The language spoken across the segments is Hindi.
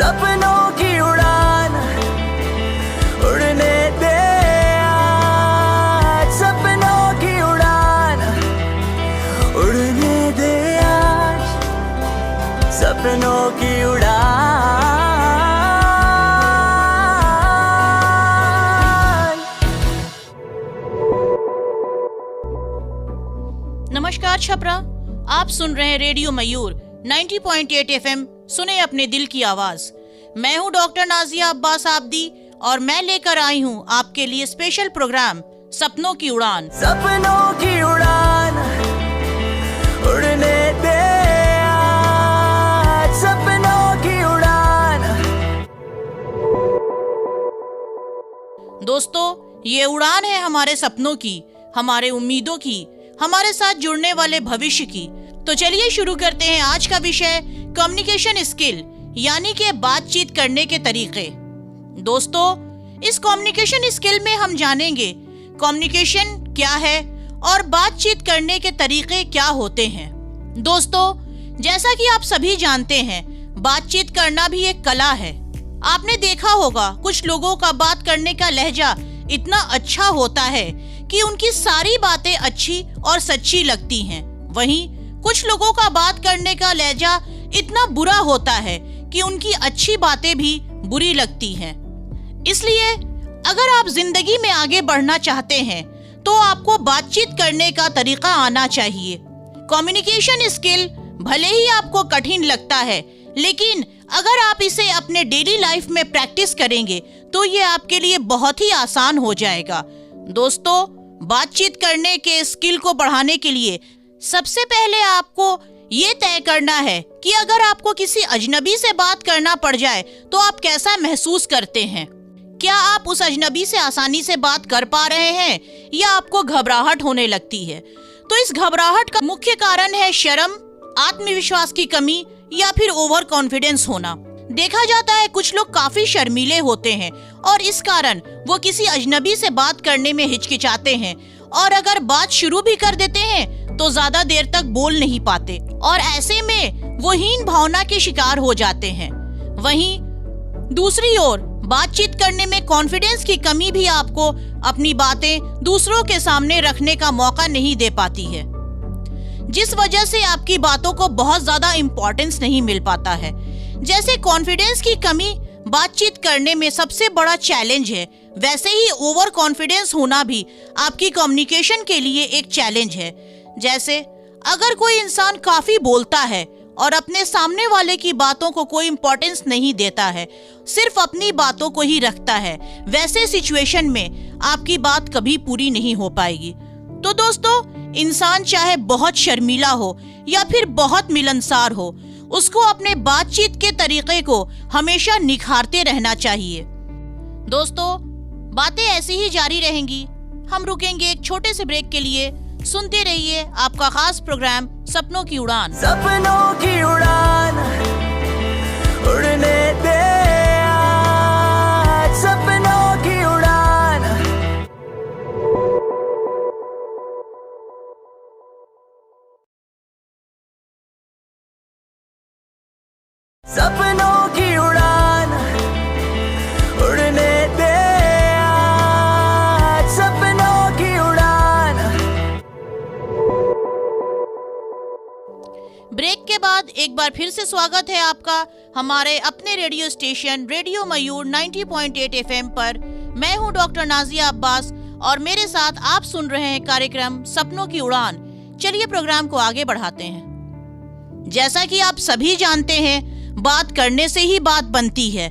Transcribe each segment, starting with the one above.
सपनों की उड़ान उड़ने दे आज, सपनों की उड़ान उड़ने दे आज, सपनों की उड़ान। नमस्कार छपरा, आप सुन रहे हैं रेडियो मयूर 90.8 FM, सुने अपने दिल की आवाज। मैं हूं डॉक्टर नाजिया अब्बास आब्दी और मैं लेकर आई हूं आपके लिए स्पेशल प्रोग्राम सपनों की उड़ान। सपनों की उड़ान उड़ने दे आज, सपनों की उड़ान। दोस्तों, ये उड़ान है हमारे सपनों की, हमारे उम्मीदों की, हमारे साथ जुड़ने वाले भविष्य की। तो चलिए शुरू करते हैं आज का विषय, कम्युनिकेशन स्किल, यानी कि बातचीत करने के तरीके। दोस्तों, इस कम्युनिकेशन स्किल में हम जानेंगे कम्युनिकेशन क्या है और बातचीत करने के तरीके क्या होते हैं। दोस्तों, जैसा कि आप सभी जानते हैं, बातचीत करना भी एक कला है। आपने देखा होगा कुछ लोगों का बात करने का लहजा इतना अच्छा होता है कि उनकी सारी बातें अच्छी और सच्ची लगती हैं। वहीं कुछ लोगों का बात करने का लहजा इतना बुरा होता है कि उनकी अच्छी बातें भी बुरी लगती हैं। इसलिए अगर आप जिंदगी में आगे बढ़ना चाहते हैं तो आपको बातचीत करने का तरीका आना चाहिए। कम्युनिकेशन स्किल भले ही आपको कठिन लगता है, लेकिन अगर आप इसे अपने डेली लाइफ में प्रैक्टिस करेंगे तो ये आपके लिए बहुत ही आसान हो जाएगा। दोस्तों, बातचीत करने के स्किल को बढ़ाने के लिए सबसे पहले आपको ये तय करना है कि अगर आपको किसी अजनबी से बात करना पड़ जाए तो आप कैसा महसूस करते हैं। क्या आप उस अजनबी से आसानी से बात कर पा रहे हैं या आपको घबराहट होने लगती है? तो इस घबराहट का मुख्य कारण है शर्म, आत्मविश्वास की कमी या फिर ओवर कॉन्फिडेंस होना। देखा जाता है कुछ लोग काफी शर्मीले होते हैं और इस कारण वो किसी अजनबी से बात करने में हिचकिचाते हैं और अगर बात शुरू भी कर देते हैं तो ज्यादा देर तक बोल नहीं पाते और ऐसे में वो हीन भावना के शिकार हो जाते हैं। वहीं दूसरी ओर बातचीत करने में कॉन्फिडेंस की कमी भी आपको अपनी बातें दूसरों के सामने रखने का मौका नहीं दे पाती है, जिस वजह से आपकी बातों को बहुत ज्यादा इम्पोर्टेंस नहीं मिल पाता है। जैसे कॉन्फिडेंस की कमी बातचीत करने में सबसे बड़ा चैलेंज है, वैसे ही ओवर कॉन्फिडेंस होना भी आपकी कम्युनिकेशन के लिए एक चैलेंज है। जैसे अगर कोई इंसान काफी बोलता है और अपने सामने वाले की बातों को कोई इम्पोर्टेंस नहीं देता है, सिर्फ अपनी बातों को ही रखता है, वैसे सिचुएशन में आपकी बात कभी पूरी नहीं हो पाएगी। तो दोस्तों, इंसान चाहे बहुत शर्मीला हो या फिर बहुत मिलनसार हो, उसको अपने बातचीत के तरीके को हमेशा निखारते रहना चाहिए। दोस्तों, बातें ऐसी ही जारी रहेंगी। हम रुकेंगे एक छोटे से ब्रेक के लिए। सुनते रहिए आपका खास प्रोग्राम सपनों की उड़ान। सपनों की उड़ान उड़ने दे आज, सपनों की उड़ान। सपनों की उड़ान उड़ने दे आज, सपनों की उड़ान। ब्रेक के बाद एक बार फिर से स्वागत है आपका हमारे अपने रेडियो स्टेशन रेडियो मयूर 90.8 FM पर। मैं हूं डॉक्टर नाजिया अब्बास और मेरे साथ आप सुन रहे हैं कार्यक्रम सपनों की उड़ान। चलिए प्रोग्राम को आगे बढ़ाते हैं। जैसा कि आप सभी जानते हैं, बात करने से ही बात बनती है।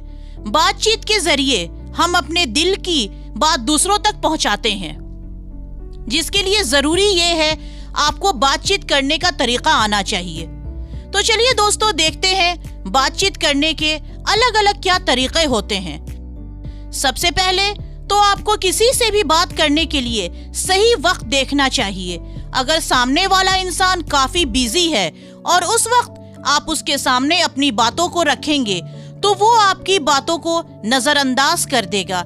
बातचीत के जरिए हम अपने दिल की बात दूसरों तक पहुंचाते हैं, जिसके लिए जरूरी ये है आपको बातचीत करने का तरीका आना चाहिए। तो चलिए दोस्तों, देखते हैं बातचीत करने के अलग अलग क्या तरीके होते हैं। सबसे पहले तो आपको किसी से भी बात करने के लिए सही वक्त देखना चाहिए। अगर सामने वाला इंसान काफी बिजी है और उस वक्त आप उसके सामने अपनी बातों को रखेंगे तो वो आपकी बातों को नजरअंदाज कर देगा।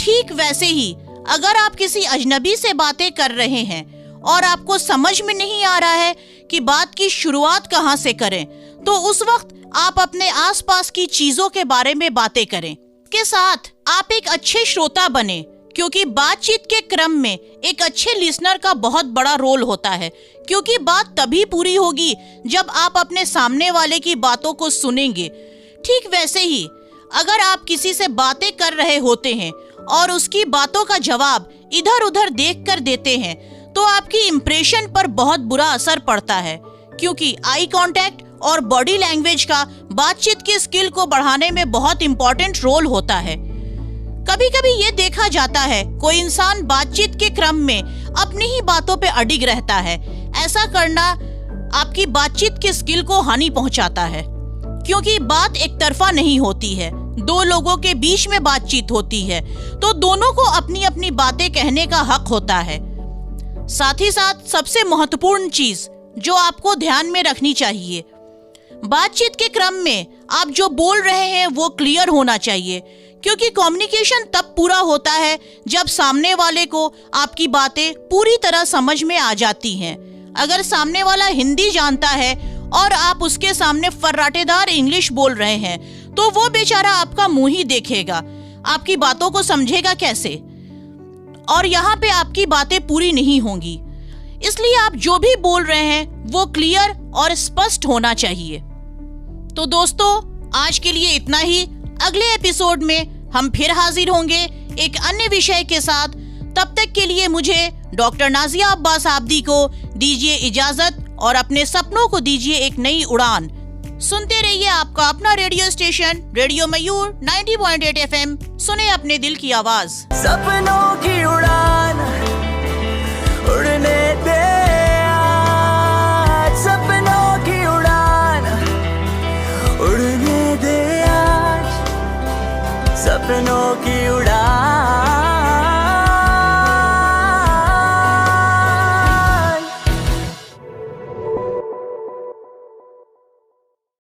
ठीक वैसे ही अगर आप किसी अजनबी से बातें कर रहे हैं और आपको समझ में नहीं आ रहा है कि बात की शुरुआत कहाँ से करें, तो उस वक्त आप अपने आसपास की चीजों के बारे में बातें करें। के साथ आप एक अच्छे श्रोता बने, क्योंकि बातचीत के क्रम में एक अच्छे लिसनर का बहुत बड़ा रोल होता है, क्योंकि बात तभी पूरी होगी जब आप अपने सामने वाले की बातों को सुनेंगे। ठीक वैसे ही अगर आप किसी से बातें कर रहे होते हैं और उसकी बातों का जवाब इधर उधर देखकर देते हैं तो आपकी इंप्रेशन पर बहुत बुरा असर पड़ता है, क्योंकि आई कांटेक्ट और बॉडी लैंग्वेज का बातचीत की स्किल को बढ़ाने में बहुत इंपॉर्टेंट रोल होता है। कभी कभी ये देखा जाता है कोई इंसान बातचीत के क्रम में अपनी ही बातों पे अडिग रहता है। ऐसा करना आपकी बातचीत की स्किल को हानि पहुंचाता है, क्योंकि बात एक तरफा नहीं होती है, दो लोगों के बीच में बातचीत होती है, तो दोनों को अपनी अपनी बातें कहने का हक होता है। साथ ही साथ सबसे महत्वपूर्ण चीज जो आपको ध्यान में रखनी चाहिए, बातचीत के क्रम में आप जो बोल रहे हैं वो क्लियर होना चाहिए, क्योंकि कम्युनिकेशन तब पूरा होता है जब सामने वाले को आपकी बातें पूरी तरह समझ में आ जाती हैं। अगर सामने वाला हिंदी जानता है और आप उसके सामने फर्राटेदार इंग्लिश बोल रहे हैं तो वो बेचारा आपका मुंह ही देखेगा, आपकी बातों को समझेगा कैसे, और यहाँ पे आपकी बातें पूरी नहीं होंगी। इसलिए आप जो भी बोल रहे हैं वो क्लियर और स्पष्ट होना चाहिए। तो दोस्तों, आज के लिए इतना ही। अगले एपिसोड में हम फिर हाजिर होंगे एक अन्य विषय के साथ। तब तक के लिए मुझे डॉक्टर नाजिया अब्बास आब्दी को दीजिए इजाजत और अपने सपनों को दीजिए एक नई उड़ान। सुनते रहिए आपका अपना रेडियो स्टेशन रेडियो मयूर 90.8 FM। सुने अपने दिल की आवाज। सपनों की उड़ान उड़ने दे आज, सपनों की उड़ान उड़ने दे आज, सपनों की उड़ान।